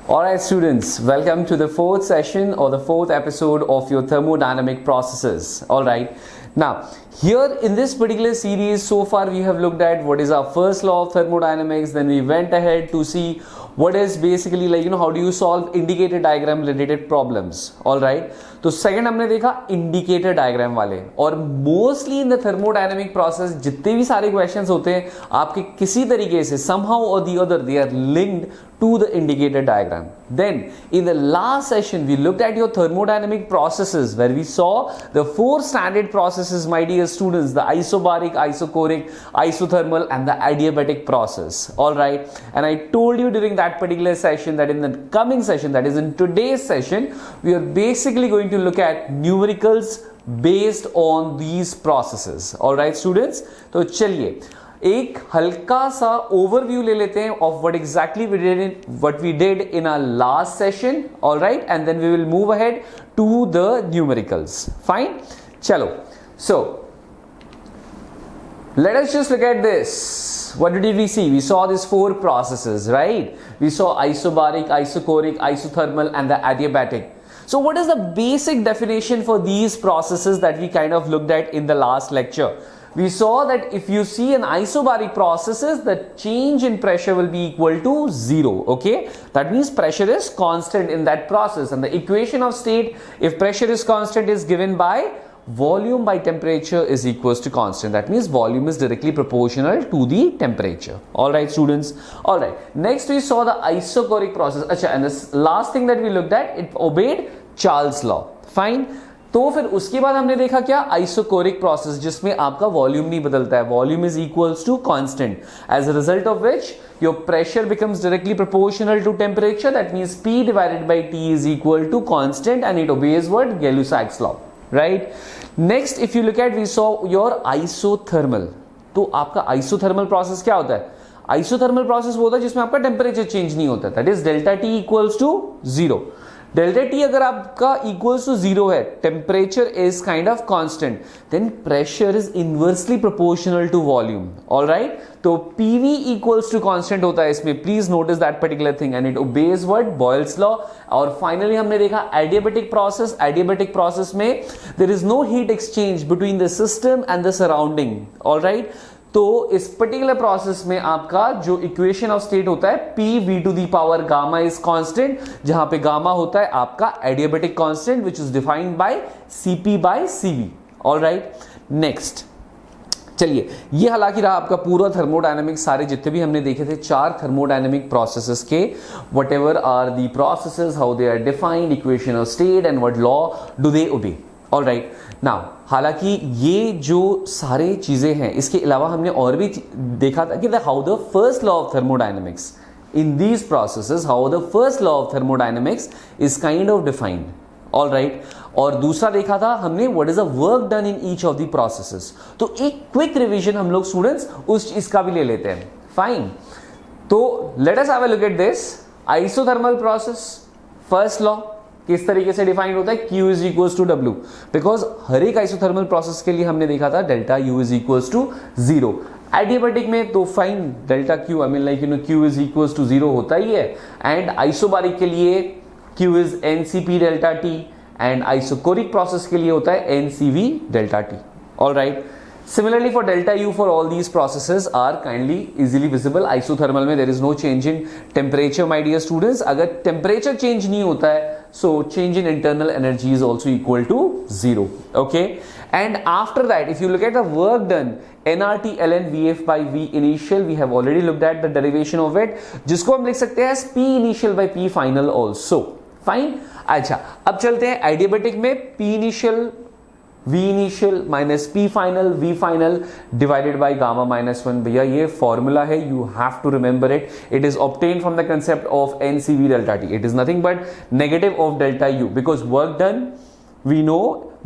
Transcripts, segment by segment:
Alright students, welcome to the fourth session or the fourth episode of your thermodynamic processes. Alright, now here in this particular series so far we have looked at what is our first law of thermodynamics, then we went ahead to see what is basically like how do you solve indicator diagram related problems. Alright, तो second हमने देखा indicator diagram वाले, और mostly in the thermodynamic process जितने भी सारे questions होते हैं आपके किसी तरीके से somehow or the other they are linked to the indicator diagram. Then in the last session we looked at your thermodynamic processes where we saw the four standard processes, my dear students, the isobaric, isochoric, isothermal and the adiabatic process. Alright, and I told you during that particular session that in the coming session, that is in today's session, we are basically going to look at numericals based on these processes. Alright students, तो चलिए एक हल्का सा overview ले लेते हैं of what exactly we did in our last session. All right, and then we will move ahead to the numericals. Fine, chalo. So let us just look at this. What did we see? We saw these four processes, right? We saw isobaric, isochoric, isothermal and the adiabatic. So what is the basic definition for these processes that we kind of looked at in the last lecture? We saw that if you see an isobaric processes, the change in pressure will be equal to 0. Okay, that means pressure is constant in that process, and the equation of state, if pressure is constant, is given by volume by temperature is equals to constant. That means volume is directly proportional to the temperature. All right students. All right, next we saw the isochoric process. Achha, and this last thing that we looked at, it obeyed Charles law. Fine. तो फिर उसके बाद हमने देखा क्या, isochoric process, जिसमें आपका volume नहीं बदलता है, volume is equals to constant, as a result of which your pressure becomes directly proportional to temperature. That means P divided by T is equal to constant and it obeys what, Gay-Lussac's law. Right, next if you look at, we saw your isothermal. तो आपका isothermal process क्या होता है? Isothermal process वो होता है जिसमें आपका टेम्परेचर चेंज नहीं होता, that is delta T equals to 0. Delta T अगर आपका इक्वल्स टू 0 है, temperature is kind of constant, then pressure is inversely proportional to volume. Alright, तो पीवी इक्वल्स टू कांस्टेंट होता है इसमें. Please notice that particular thing and it obeys what, Boyle's law. और finally हमने देखा adiabatic process. Adiabatic process में there is no heat exchange between the system and the surrounding. Alright, तो इस particular process में आपका जो इक्वेशन ऑफ स्टेट होता है P V to the power gamma is constant, जहां पे गामा होता है आपका adiabatic constant which is defined by Cp by Cv. Alright, next चलिए, ये हालांकि रहा आपका पूरा थर्मोडायनेमिक. सारे जितने भी हमने देखे थे 4 थर्मोडायनेमिक प्रोसेसेस के, what ever are the processes, how they are defined, equation of state and what law do they obey. Alright, now हालांकि ये जो सारे चीजें हैं, इसके अलावा हमने और भी देखा था कि how the first law of thermodynamics in these processes, how the first law of thermodynamics is kind of defined. Alright, और दूसरा देखा था हमने what is the work done in each of the processes. तो एक क्विक रिवीजन हम लोग students उस चीज का भी ले लेते हैं. फाइन, तो let us have a look at this. Isothermal process, first law किस तरीके से डिफाइंड होता है, Q is equals to W, because हर एक आइसोथर्मल प्रोसेस के लिए हमने देखा था delta U is equals to 0. Adiabatic में तो fine delta Q, I mean like Q is equals to 0 होता ही है. एंड आइसोबारिक के लिए Q is NCP delta T, and isochoric process के लिए होता है NCV delta T. Alright, similarly for delta U for all these processes are kindly easily visible. Isothermal में there is no change in temperature, my dear students. अगर temperature change नहीं होता है, so change in internal energy is also equal to 0. Okay, and after that if you look at the work done, nRT ln Vf by V initial, we have already looked at the derivation of it, जिसको हम लिख सकते हैं P initial by P final also. Fine. अच्छा, अब चलते हैं adiabatic में. P initial V initial minus P final, V final divided by gamma minus 1. भैया ये फॉर्मूला है, you have to remember it. It is obtained from the concept of NCV delta T. It is nothing but negative of delta U, because work done we know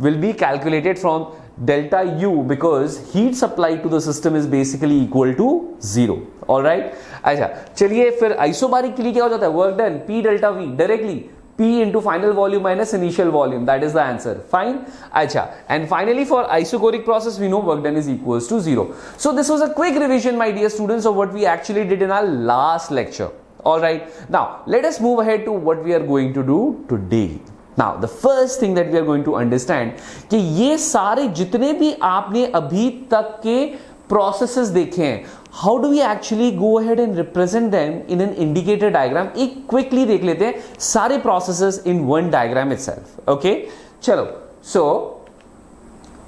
will be calculated from delta U, because heat supply to the system is basically equal to 0. All right. अच्छा, चलिए फिर isobaric के लिए क्या हो जाता है, work done P delta V directly P into final volume minus initial volume. That is the answer. Fine. Acha. And finally for isochoric process, we know work done is equals to 0. So this was a quick revision, my dear students, of what we actually did in our last lecture. All right, now let us move ahead to what we are going to do today. Now the first thing that we are going to understand कि ये सारे जितने भी आपने अभी तक के processes देखे हैं, how do we actually go ahead and represent them in an indicator diagram? एक क्विकली देख लेते हैं सारे processes in one diagram itself. Okay, चलो, so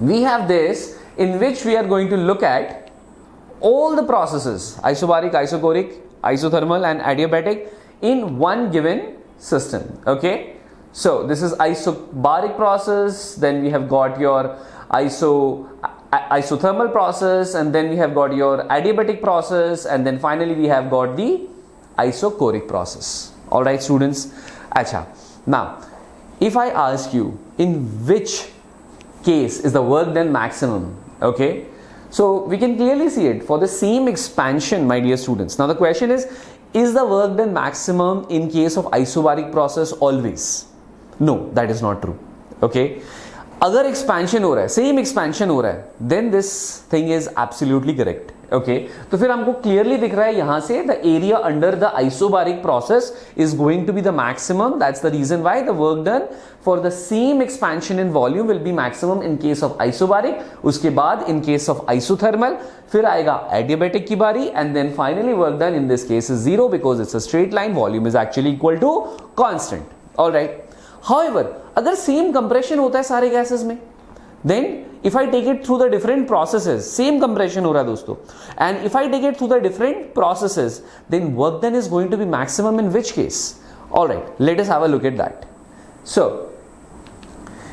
we have this in which we are going to look at all the processes, isobaric, isochoric, isothermal and adiabatic in one given system. Okay, so this is isobaric process, then we have got your isothermal process, and then we have got your adiabatic process, and then finally we have got the isochoric process. All right students, acha, now if I ask you in which case is the work done maximum, okay, so we can clearly see it for the same expansion, my dear students. Now the question is the work done maximum in case of isobaric process always? No, that is not true. Okay, अगर expansion हो रहा है, same expansion हो रहा है, then this thing is absolutely correct. Okay, तो फिर हमको clearly दिख रहा है यहाँ से the area under the isobaric process is going to be the maximum. That's the reason why the work done for the same expansion in volume will be maximum in case of isobaric. उसके बाद in case of isothermal फिर आएगा adiabatic की बारी, and then finally work done in this case is 0 because it's a straight line, volume is actually equal to constant. All right. However, अगर same compression होता है सारे gases में, then if I take it through the different processes, same compression हो रहा है दोस्तों, and if I take it through the different processes, then work done is going to be maximum in which case? All right, let us have a look at that. So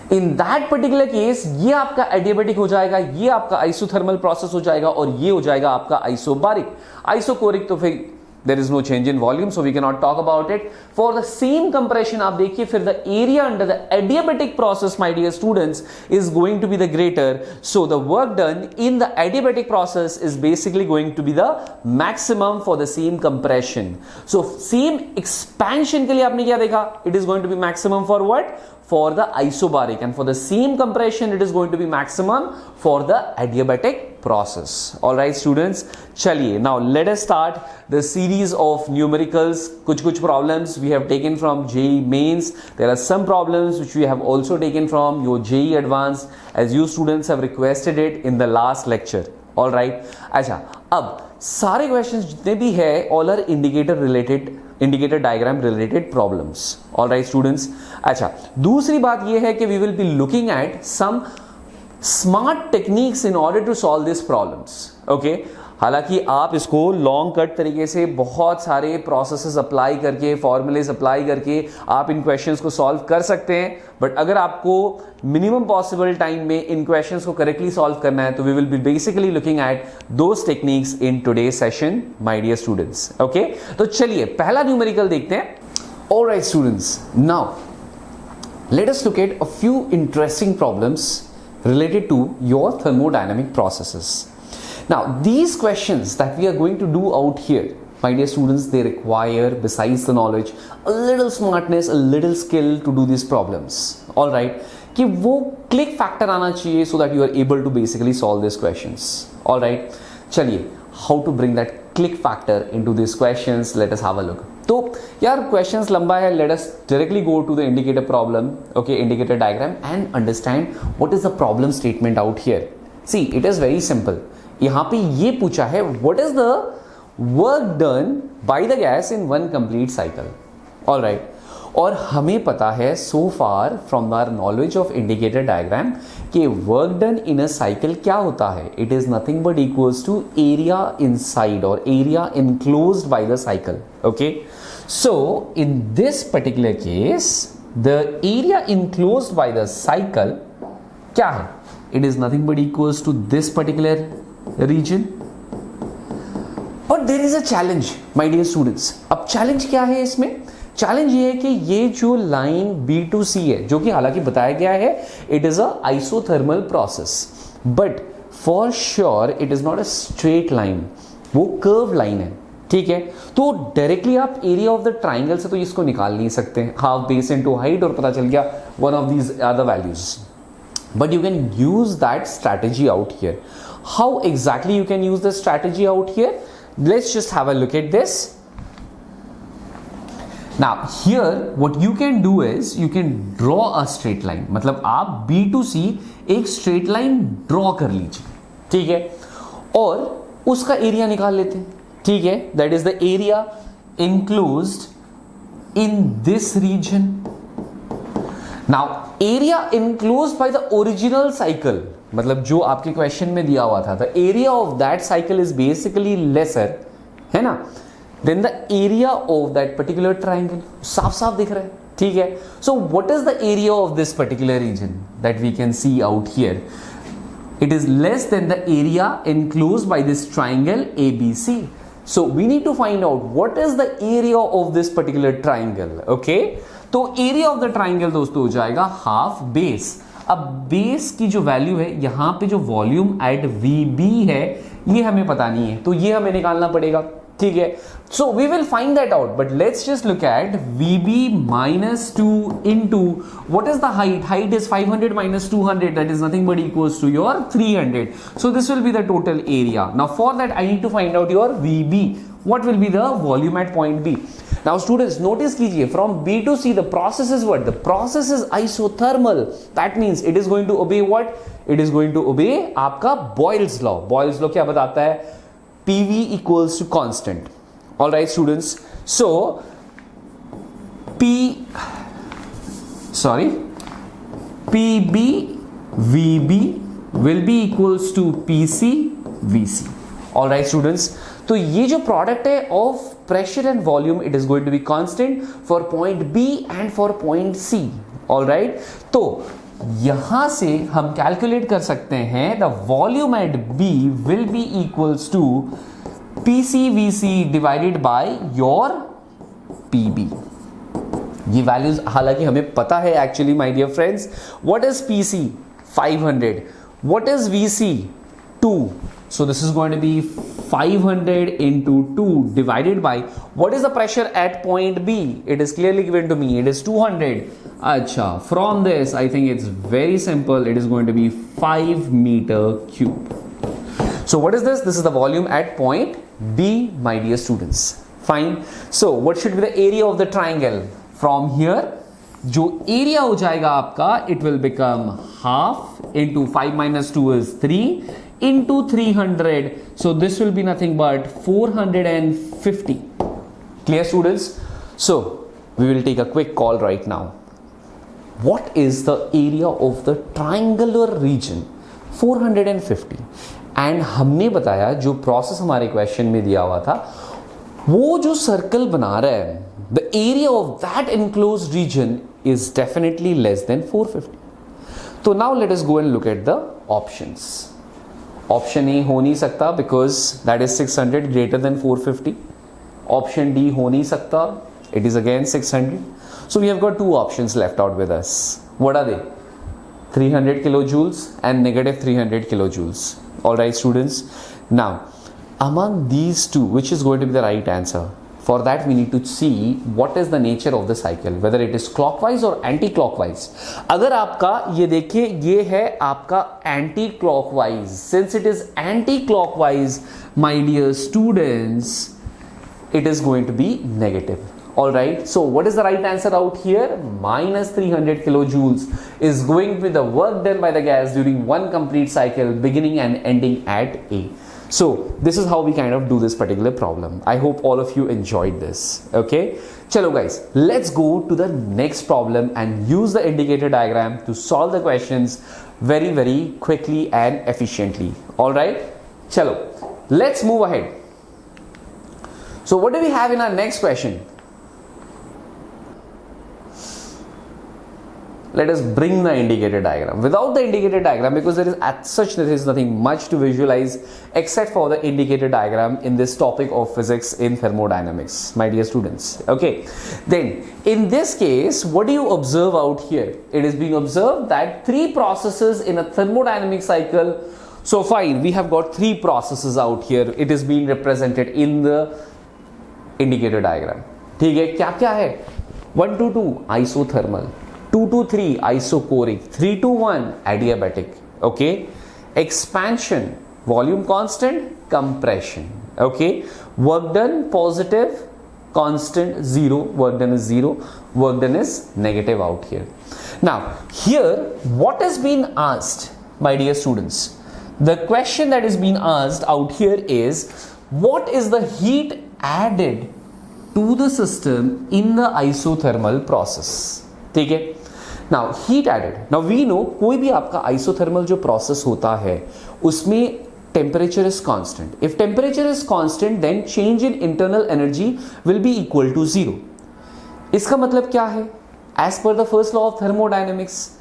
in that particular case, ये आपका adiabatic हो जाएगा, ये आपका isothermal process हो जाएगा, और ये हो जाएगा आपका isobaric. Isochoric तो फिर there is no change in volume, so we cannot talk about it. For the same compression आप देखिए फिर the area under the adiabatic process, my dear students, is going to be the greater, so the work done in the adiabatic process is basically going to be the maximum for the same compression. So same expansion के लिए आपने क्या देखा? It is going to be maximum for what? For the isobaric, and for the same compression it is going to be maximum for the adiabatic process. All right students, chaliye now let us start the series of numericals. Kuch problems we have taken from JEE mains. There are some problems which we have also taken from your JEE advanced, as you students have requested it in the last lecture. All right, अच्छा, अब सारे questions जितने भी है all are indicator diagram related problems. All right students, अच्छा, दूसरी बात ये है कि we will be looking at some smart techniques in order to solve these problems. Okay, हालांकि आप इसको लॉन्ग कट तरीके से बहुत सारे प्रोसेसेस अप्लाई करके, फॉर्मूलेज अप्लाई करके आप इन क्वेश्चंस को सॉल्व कर सकते हैं, बट अगर आपको मिनिमम पॉसिबल टाइम में इन क्वेश्चंस को करेक्टली सॉल्व करना है तो we will be basically looking at those techniques in today session, my dear students. Okay, तो चलिए पहला न्यूमेरिकल देखते हैं. Alright students, now let us look at a few interesting problems related to your thermodynamic processes. Now these questions that we are going to do out here, my dear students, they require, besides the knowledge, a little smartness, a little skill to do these problems. All right, कि वो click factor आना चाहिए so that you are able to basically solve these questions. All right, चलिए, how to bring that click factor into these questions, let us have a look. तो यार questions लंबा है, let us directly go to the indicator problem, okay, indicator diagram, and understand what is the problem statement out here. See, it is very simple. यहां पे ये पूछा है what is the work done by the gas in one complete cycle. Alright, और हमें पता है so far from our knowledge of indicator diagram कि work done in a cycle क्या होता है. It is nothing but equals to area inside और area enclosed by the cycle. Okay, so in this particular case the area enclosed by the cycle क्या है? It is nothing but equals to this particular region. But there is a challenge, my dear students. अब challenge क्या है इसमें? Challenge ये है कि ये जो लाइन B2C है, जो कि हालांकि बताया गया है it is a isothermal process, but for sure it is not a straight line, वो कर्व लाइन है. ठीक है, तो डायरेक्टली आप एरिया ऑफ द ट्राइंगल से तो इसको निकाल नहीं सकते, हाफ बेस इनटू हाइट, और पता चल गया one of these are the values. But you can use that strategy out here. How exactly you can use the strategy out here? Let's just have a look at this. Now here what you can do is you can draw a straight line, मतलब आप B to C एक straight line draw कर लीजिए, ठीक है, और उसका area निकाल लेते हैं, ठीक है. That is the area enclosed in this region. Now area enclosed by the original cycle, मतलब जो आपके क्वेश्चन में दिया हुआ था, the area of that cycle is basically lesser, है ना, then the area of that particular triangle. साफ साफ दिख रहा है, ठीक है. So what is the area of this particular region that we can see out here? It is less than the area enclosed by this triangle ABC. So we need to find out what is the area of this particular triangle. Okay, तो area of the triangle दोस्तों हो जाएगा half base. अब base की जो value है, यहां पे जो वॉल्यूम एट VB है ये हमें पता नहीं है, तो ये हमें निकालना पड़ेगा, ठीक है. So we will find that out, but let's just look at VB -2 into what is the height? Height is 500 minus 200, that is nothing but equals to your 300. So this will be the total area. Now for that I need to find out your VB. What will be the volume at point B? Now students notice कीजिए, from B to C the process is what? The process is isothermal. That means it is going to obey what? It is going to obey आपका Boyle's law. Boyle's law क्या बताता है? PV equals to constant. All right students, so PB VB will be equals to PC VC. All right students, तो ये जो product है of pressure and volume, it is going to be constant for point B and for point C. All right, तो यहां से हम calculate कर सकते हैं the volume at B will be equals to PCVC divided by your PB. ये values हालांकि हमें पता है actually my dear friends. What is PC? 500. What is VC? 2. So this is going to be 500 into 2 divided by what is the pressure at point B? It is clearly given to me. It is 200. Acha, from this I think it's very simple. It is going to be 5 meter cube. So what is this? This is the volume at point B, my dear students. Fine. So what should be the area of the triangle? From here जो area हो जाएगा आपका, it will become half into 5 minus 2 is 3 into 300. So this will be nothing but 450. Clear students? So we will take a quick call right now. What is the area of the triangular region? 450. And हमने बताया जो process हमारे question में दिया हुआ था, वो जो सर्कल बना रहा है, the area of that enclosed region is definitely less than 450. So now let us go and look at the options. Option A हो नहीं सकता because that is 600 greater than 450. Option D हो नहीं सकता, it is again 600. So we have got two options left out with us. What are they? 300 kilojoules and negative 300 kilojoules. All right students. Now among these two, which is going to be the right answer? For that we need to see what is the nature of the cycle, whether it is clockwise or anti-clockwise. अगर आपका ये देखिए ये है आपका anti-clockwise. Since it is anti-clockwise, my dear students, it is going to be negative. All right. So what is the right answer out here? Minus 300 kilojoules is going to be the work done by the gas during one complete cycle, beginning and ending at A. So this is how we kind of do this particular problem. I hope all of you enjoyed this. Okay, chalo guys, let's go to the next problem and use the indicator diagram to solve the questions very very quickly and efficiently. All right, chalo, let's move ahead. So what do we have in our next question? Let us bring the indicator diagram. Without the indicator diagram, because there is nothing much to visualize except for the indicator diagram in this topic of physics in thermodynamics, my dear students. Okay, then in this case, what do you observe out here? It is being observed that three processes in a thermodynamic cycle. So fine, we have got three processes out here. It is being represented in the indicator diagram. ठीक है, क्या क्या है? 1 to 2 isothermal, 2 to 3 isochoric, 3 to 1 adiabatic. Okay, expansion, volume constant, compression. Okay, work done positive, constant 0, work done is 0, work done is negative out here. Now here what is being asked, my dear students, the question that is being asked out here is what is the heat added to the system in the isothermal process. ठीक है, now heat added, now we know कोई भी आपका isothermal जो process होता है उसमें temperature is constant. If temperature is constant, then change in internal energy will be equal to 0. इसका मतलब क्या है? As per the first law of thermodynamics,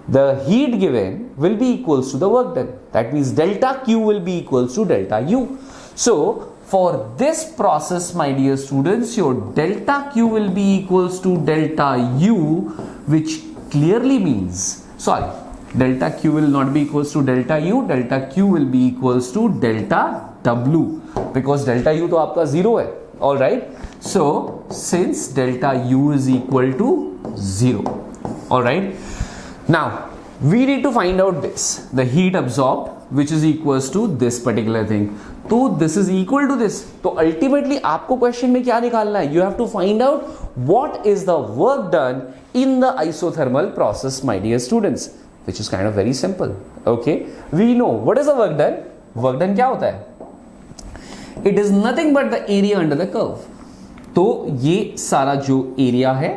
the heat given will be equals to the work done. That means delta Q will be equals to delta U. So for this process, my dear students, your delta Q will be equals to delta U, which clearly means, sorry, delta Q will not be equals to delta U, delta Q will be equals to delta W, because delta U तो आपका 0 है. All right, so since delta U is equal to 0, all right, now we need to find out this, the heat absorbed, which is equals to this particular thing. तो this is equal to this. तो ultimately आपको question में क्या निकालना है? You have to find out what is the work done in the isothermal process, my dear students, which is kind of very simple. Okay, we know what is the work done. Work done क्या होता है? It is nothing but the area under the curve. तो ये सारा जो area है,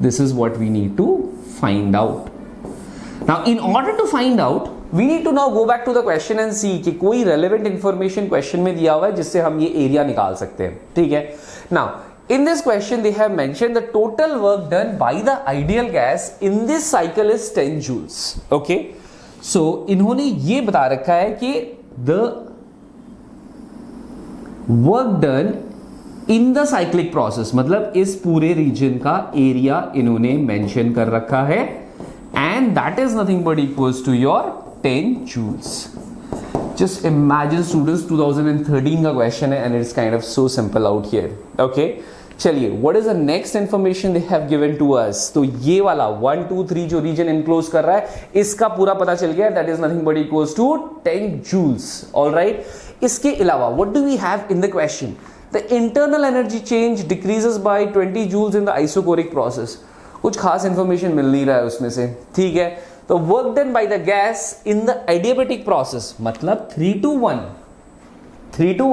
this is what we need to find out. Now in order to find out, we need to now go back to the question and see कि कोई relevant information question में दिया हुआ है जिससे हम ये एरिया निकाल सकते हैं. ठीक है, now in this question they have mentioned the total work done by the ideal gas in this cycle is 10 joules. Okay, so इन्होंने ये बता रखा है कि the work done in the cyclic process, मतलब इस पूरे रीजन का एरिया इन्होंने मेंशन कर रखा है, and that is nothing but equals to your 10 joules. Just imagine students, 2013 का क्वेश्चन है and it's kind of so simple out here. Okay, चलिए, what is the next information they have given to us? तो ये वाला 1 2 3 जो reason enclose कर रहा है इसका पूरा पता चल गया, that is nothing but equals to 10 joules. All right, इसके अलावा what do we have in the question? The internal energy change decreases by 20 joules in the isochoric process. कुछ खास इंफॉर्मेशन मिल नहीं रहा है उसमें से. ठीक है, तो work done by the gas in the adiabatic process, मतलब 3 to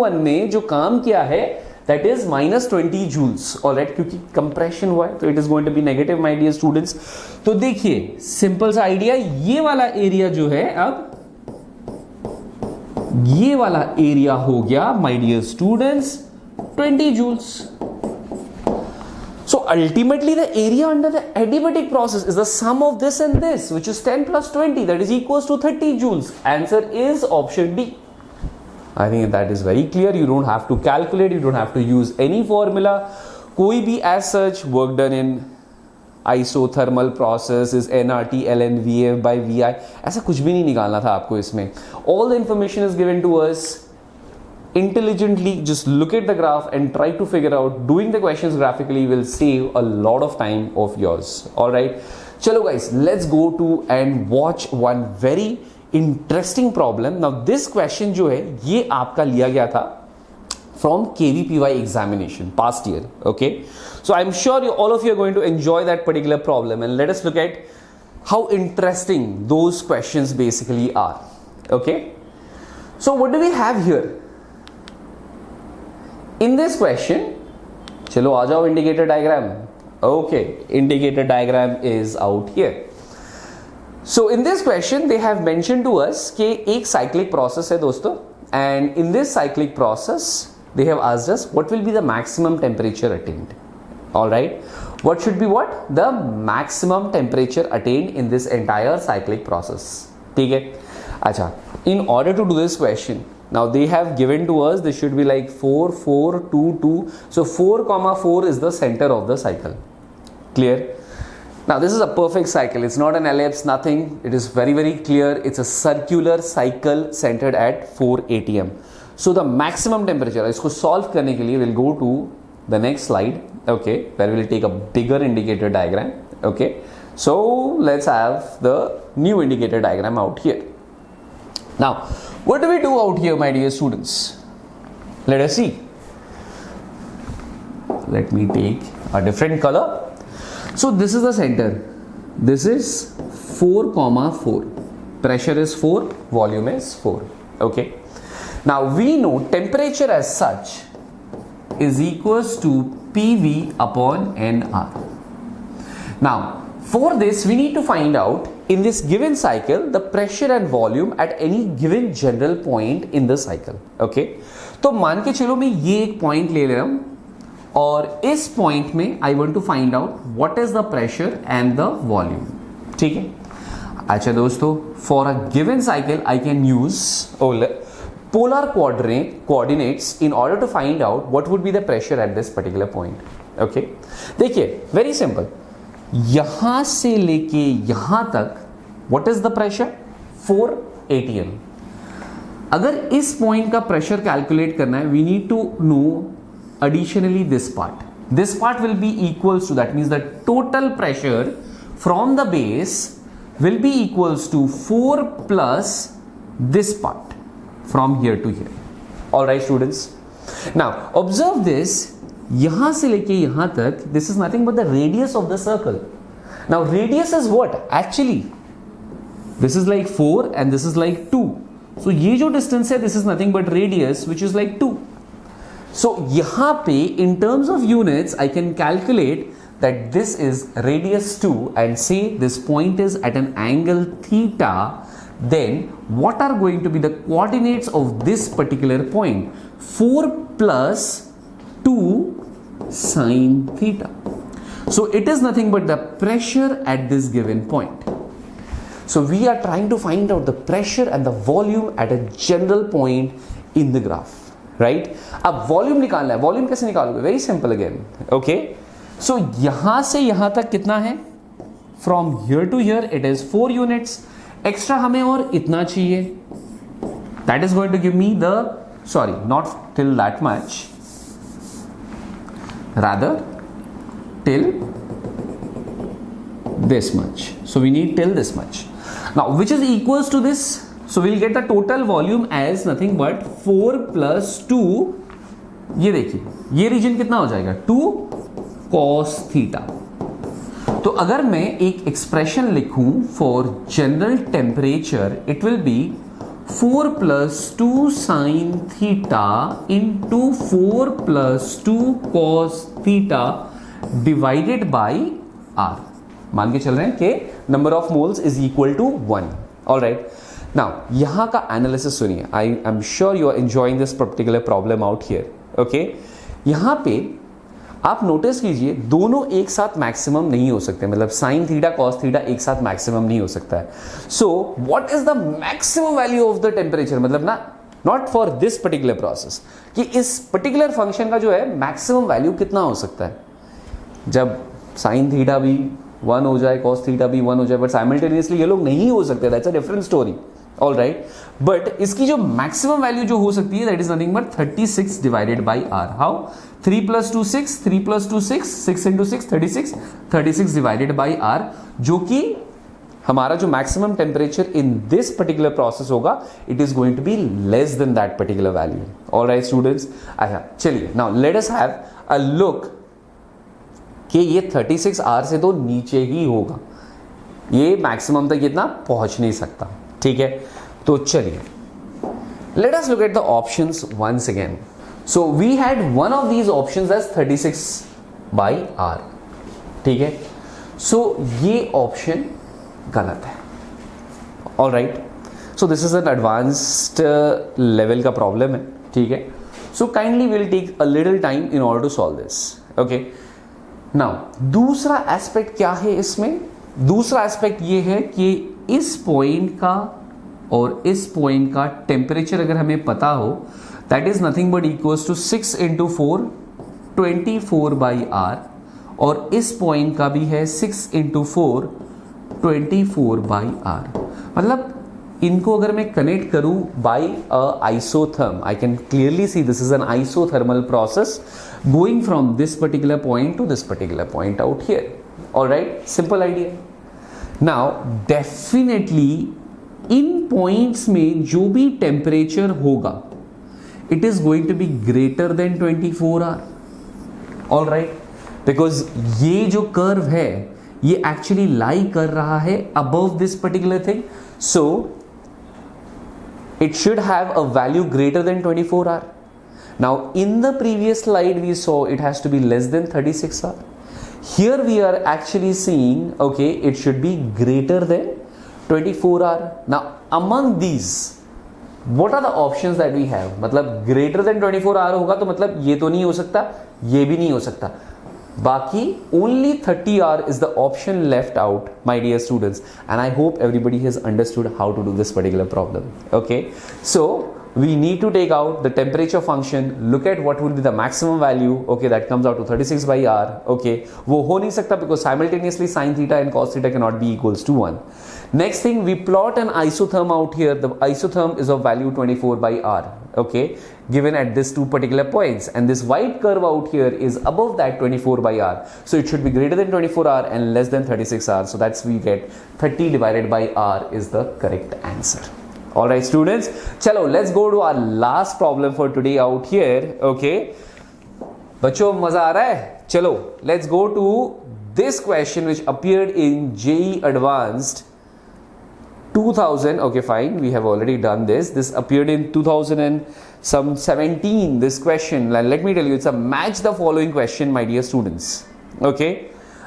1 में जो काम किया है that is -20 joules. ऑलराइट, क्योंकि कंप्रेशन हुआ है तो it is going to be negative, my dear students. तो देखिए सिंपल सा आइडिया, ये वाला एरिया जो है, अब ये वाला एरिया हो गया my dear students 20 joules. So ultimately the area under the adiabatic process is the sum of this and this, which is 10 plus 20, that is equals to 30 joules. Answer is option D. I think that is very clear. You don't have to calculate, you don't have to use any formula. कोई भी as such work done in isothermal process is nRT ln VF by VI, ऐसा कुछ भी नहीं निकालना था आपको इसमें. All the information is given to us. Intelligently just look at the graph and try to figure out. Doing the questions graphically will save a lot of time of yours. All right, chalo guys, let's go to and watch one very interesting problem. Now this question जो है ये आपका लिया गया था from KVPY examination past year. Okay, so I'm sure all of you are going to enjoy that particular problem, and let us look at how interesting those questions basically are. Okay, so what do we have here? In this question, चलो आ जाओ indicator diagram. Okay, indicator diagram is out here. So in this question they have mentioned to us कि एक cyclic process है दोस्तों, and in this cyclic process they have asked us what will be the maximum temperature attained. All right, what should be what? The maximum temperature attained in this entire cyclic process. ठीक है, अच्छा, in order to do this question, now they have given to us this should be like 4 4 2 2, so 4,4 is the center of the cycle. Clear? Now this is a perfect cycle, it's not an ellipse, nothing, it is very very clear. It's a circular cycle centered at 4 atm. So the maximum temperature, इसको solve करने के लिए we'll go to the next slide. Okay, where we'll take a bigger indicator diagram. Okay, so let's have the new indicator diagram out here. Now what do we do out here, my dear students? Let us see. let me take a different color. So this is the center, this is 4,4, pressure is 4, volume is 4. Okay, now we know temperature as such is equals to PV upon NR. Now for this we need to find out in this given cycle the pressure and volume at any given general point in the cycle. Okay, तो मान के चलो मैं ये एक point ले रहा हूं और इस पॉइंट में I want to find out what is the pressure and the volume. ठीक है, अच्छा दोस्तों, for a given cycle I can use polar coordinates in order to find out what would be the pressure at this particular point. Okay, देखिए very simple, यहां से लेके यहां तक what is the pressure? 4 atm. अगर इस point का pressure calculate करना है we need to know additionally this part. This part will be equals to, that means the total pressure from the base will be equals to 4 plus this part from here to here. All right students, now observe this, यहां से लेके यहां तक this is nothing but the radius of the circle. Now radius is what? Actually this is like 4 and this is like 2. So ये जो distance है this is nothing but radius which is like 2. So यहाँ पे in terms of units I can calculate that this is radius 2 and say this point is at an angle theta. Then what are going to be the coordinates of this particular point? 4 plus 2 sine theta. So it is nothing but the pressure at this given point. So we are trying to find out the pressure and the volume at a general point in the graph, right? अब volume निकालना है. volume कैसे निकालोगे? Very simple again. Okay, so यहाँ से यहाँ तक कितना है? From here to here it is 4 units. Extra हमें और इतना चाहिए, that is going to give me the, sorry not till that much, rather till this much. So we need till this much. Now which is equals to this? So we'll get the total volume as nothing but 4 plus 2. ये देखिए ये reason कितना हो जाएगा? 2 cos theta. तो अगर मैं एक एक्सप्रेशन लिखूं for general temperature it will be 4 plus 2 sin theta into 4 plus 2 cos theta divided by R. मान के चल रहे हैं कि number of moles is equal to 1. Alright, now यहां का एनालिसिस सुनिए. I am sure you are enjoying this particular problem out here. Okay, यहां पे आप नोटिस कीजिए दोनों एक साथ मैक्सिमम नहीं हो सकते, मतलब साइन थीटा कॉस थीटा एक साथ मैक्सिमम नहीं हो सकता है. So what is the maximum value of the temperature, मतलब ना not for this particular process, कि इस पर्टिकुलर फंक्शन का जो है मैक्सिमम वैल्यू कितना हो सकता है जब साइन थीटा भी 1 हो जाए कॉस थीटा भी 1 हो जाए, बट साइमल्टेनियसली ये लोग नहीं हो सकते. That's a different story. All right, but इसकी जो मैक्सिमम वैल्यू जो हो सकती है that is nothing but 36 divided by R. How? 3 plus 2 6, 3 plus 2 6, 6 into 6 36, 36 divided by R, जो कि हमारा जो maximum temperature in this particular process होगा it is going to be less than that particular value. Alright students, अच्छा चलिए now let us have a look कि ये 36 R से तो नीचे ही होगा, ये मैक्सिमम तक इतना पहुंच नहीं सकता. ठीक है, तो चलिए let us look at the options once again. So we had one of these options as 36 by R. ठीक है, so ये ऑप्शन गलत है. All right, so this is an advanced level का प्रॉब्लम है. ठीक है, so kindly we'll take a little time in order to solve this. Okay, now दूसरा एस्पेक्ट क्या है इसमें? दूसरा एस्पेक्ट ये है कि इस पॉइंट का और इस पॉइंट का टेम्परेचर अगर हमें पता हो that is nothing but equals to 6 into 4 24 by R, और इस पॉइंट का भी है 6 into 4 24 by R. मतलब इनको अगर मैं कनेक्ट करूं by a isotherm, I can clearly see this is an isothermal process going from this particular point to this particular point out here. All right, simple idea. Now definitely in points में जो भी temperature होगा it is going to be greater than 24 hour. All right, because ये जो curve है ये actually लाई कर रहा है above this particular thing, so it should have a value greater than 24 hour. Now in the previous slide we saw it has to be less than 36 hour. Here we are actually seeing, okay, it should be greater than 24 hour. Now among these what are the options that we have? मतलब greater than 24 hour होगा तो मतलब ये तो नहीं हो सकता, ये भी नहीं हो सकता, बाकी only 30 hour is the option left out, my dear students, and I hope everybody has understood how to do this particular problem. Okay, so we need to take out the temperature function, look at what will be the maximum value, okay, that comes out to 36 by r. Okay, वो हो नहीं सकता because simultaneously sin theta and cos theta cannot be equals to 1. Next thing, we plot an isotherm out here. The isotherm is of value 24 by r, okay, given at this two particular points, and this white curve out here is above that 24 by r, so it should be greater than 24 r and less than 36 r, so that's we get 30 divided by r is the correct answer. All right students, chalo let's go to our last problem for today out here. Okay, बच्चों मजा आ रहा है? चलो let's go to this question which appeared in JEE Advanced 2000. Okay, fine, we have already done this appeared in 2017. This question, let me tell you, it's a match the following question, my dear students. Okay,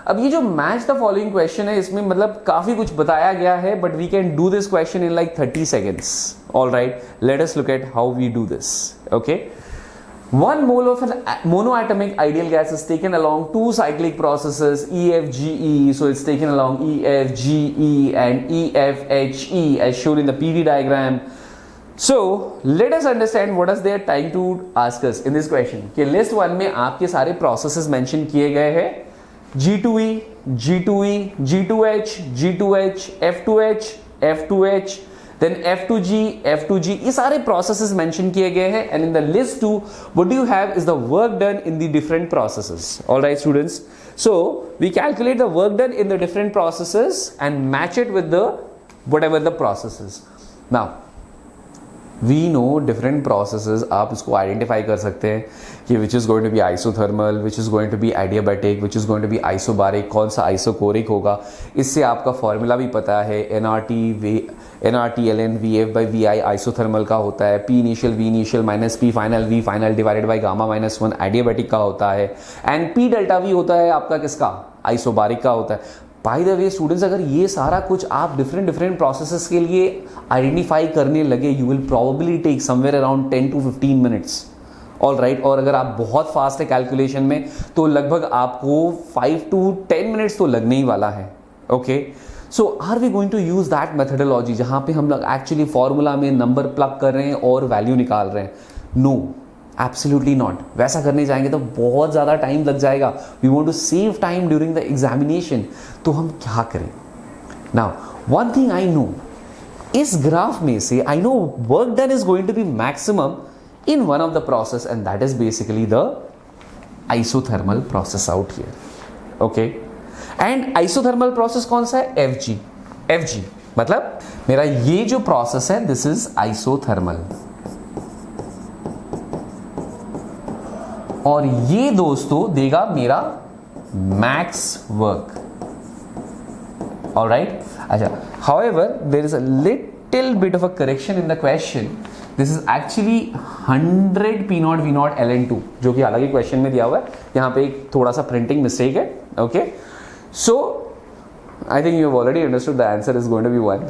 अब ये जो match the following question है इसमें मतलब काफी कुछ बताया गया है, but we can do this question in like 30 seconds. All right, let us look at how we do this. Okay, 1 mole of an monoatomic ideal gas is taken along two cyclic processes EFGE. So it's taken along EFGE and EFHE as shown in the PV diagram. So let us understand what is their trying to ask us in this question. कि list 1 में आपके सारे processes mention किए गए हैं, G2E, G2E, G2H, G2H, F2H, F2H, then F2G, F2G, ये सारे processes mention किए गए हैं, and in the list 2 what do you have is the work done in the different processes. All right students, so we calculate the work done in the different processes and match it with the whatever the processes. Now we know different processes, आप इसको identify कर सकते हैं कि which is going to be isothermal, which is going to be adiabatic, which is going to be isobaric, कौन सा isochloric होगा. इससे आपका फॉर्मूला भी पता है, nRT ln VF by VI isothermal का होता है, P initial V initial minus P final V final divided by gamma minus 1 adiabatic का होता है, and P delta V होता है आपका किसका, isobaric का होता है. बाय द वे स्टूडेंट्स, अगर ये सारा कुछ आप डिफरेंट प्रोसेसेस के लिए आइडेंटिफाई करने लगे, you will probably take somewhere around 10 to 15 minutes. All right, और अगर आप बहुत फास्ट है कैलकुलेशन में तो लगभग आपको 5 to 10 मिनट्स तो लगने ही वाला है. Okay, so are we going to use that methodology जहां पे हम लोग एक्चुअली फॉर्मूला में नंबर प्लग कर रहे हैं और वैल्यू निकाल रहे हैं? No, absolutely not. वैसा करने जाएंगे तो बहुत ज़्यादा टाइम लग जाएगा. We want to save time during the examination, तो हम क्या करें? Now one thing I know, इस ग्राफ में से I know work done is going to B maximum in one of the process, and that is basically the isothermal process out here. Okay, and isothermal process कौन सा है? FG. FG मतलब मेरा ये जो प्रोसेस है दिस इज आइसोथर्मल, और ये दोस्तों देगा मेरा मैक्स वर्क. ऑलराइट, अच्छा, however there is a little bit of a correction in the question. This is actually 100 P0 V0 ln2, जो कि हालांकि क्वेश्चन में दिया हुआ है. यहाँ पे एक थोड़ा सा प्रिंटिंग मिस्टेक है. Okay, so I think you have already understood the answer is going to be 1.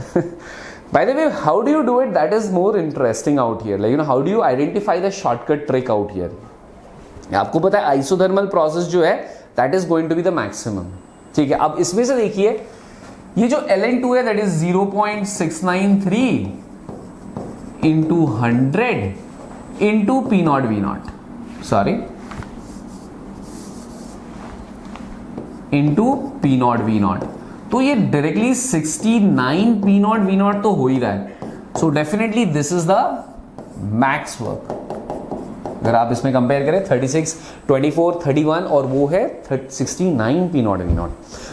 By the way, how do you do it? That is more interesting out here. Like, you know, how do you identify the shortcut trick out here? आपको पता है isothermal process जो है that is going to be the maximum. ठीक है, अब इसमें से देखिए ये जो ln2 है that is 0.693 into 100 into P0 V0, sorry, into P0 V0, तो ये डायरेक्टली 69 P0 V0 तो हो ही रहा है. So definitely this is the max work. अगर आप इसमें कंपेयर करें 36, 24, 31 और वो है 69 P0 V0.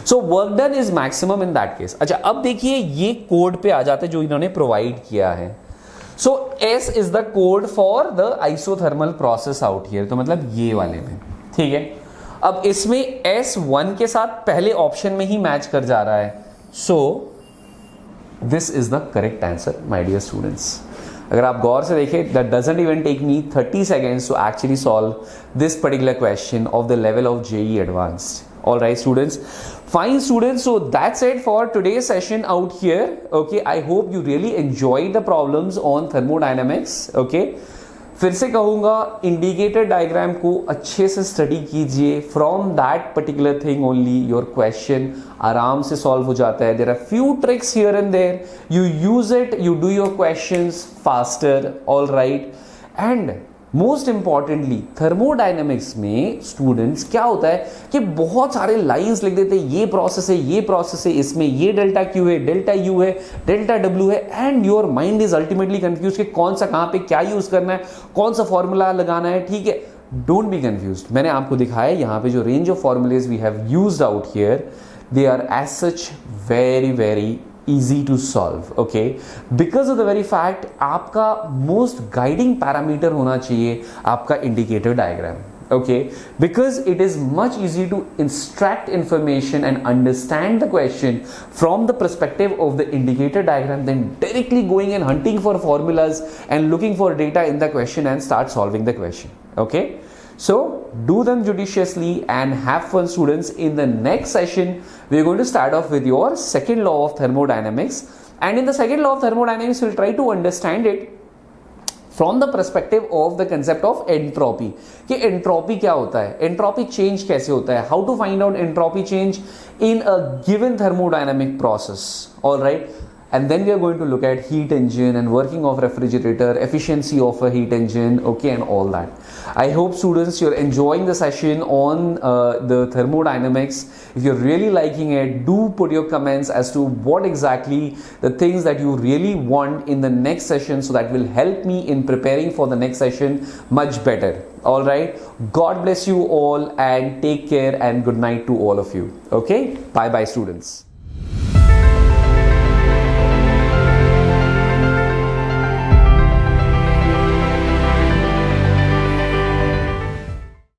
So work done is maximum in that case. अच्छा, अब देखिए ये कोड पे आ जाते हैं जो इन्होंने प्रोवाइड किया है. सो S is the code for the isothermal process out here, तो मतलब ये वाले में. ठीक है, अब इसमें S1 के साथ पहले ऑप्शन में ही मैच कर जा रहा है. So this is the correct answer my dear students. अगर आप गौर से देखें, that doesn't even take me 30 seconds to actually solve this particular question of the level of JEE Advanced. All right, students. Fine, students. So that's it for today's session out here. Okay, I hope you really enjoyed the problems on thermodynamics. Okay. फिर से कहूँगा, indicator diagram को अच्छे से study कीजिए. From that particular thing only your question आराम से solve हो जाता है. There are few tricks here and there, you use it, you do your questions faster. All right. And most importantly thermodynamics में स्टूडेंट्स क्या होता है कि बहुत सारे लाइंस लिख देते हैं, ये प्रोसेस है, ये प्रोसेस है, इसमें ये डेल्टा क्यू है, डेल्टा यू है, डेल्टा डब्ल्यू है, and your mind is ultimately confuse कि कौन सा कहां पे क्या यूज करना है, कौन सा फॉर्मूला लगाना है. ठीक है, डोंट बी कंफ्यूज्ड. मैंने आपको दिखाया यहां पे जो range of formulas we have used out here, they are as such very very easy to solve. Okay, because of the very fact आपका most guiding parameter होना चाहिए आपका indicator diagram. Okay, because it is much easy to extract information and understand the question from the perspective of the indicator diagram than directly going and hunting for formulas and looking for data in the question and start solving the question. Okay, so do them judiciously and have fun, students. In the next session we are going to start off with your second law of thermodynamics, and in the second law of thermodynamics we'll try to understand it from the perspective of the concept of entropy. कि entropy क्या होता है, entropy change कैसे होता है, how to find out entropy change in a given thermodynamic process. All right, and then we are going to look at heat engine and working of refrigerator, efficiency of a heat engine, okay, and all that. I hope students you're enjoying the session on the thermodynamics. If you're really liking it, do put your comments as to what exactly the things that you really want in the next session, so that will help me in preparing for the next session much better. All right, God bless you all and take care and good night to all of you. Okay, bye bye students.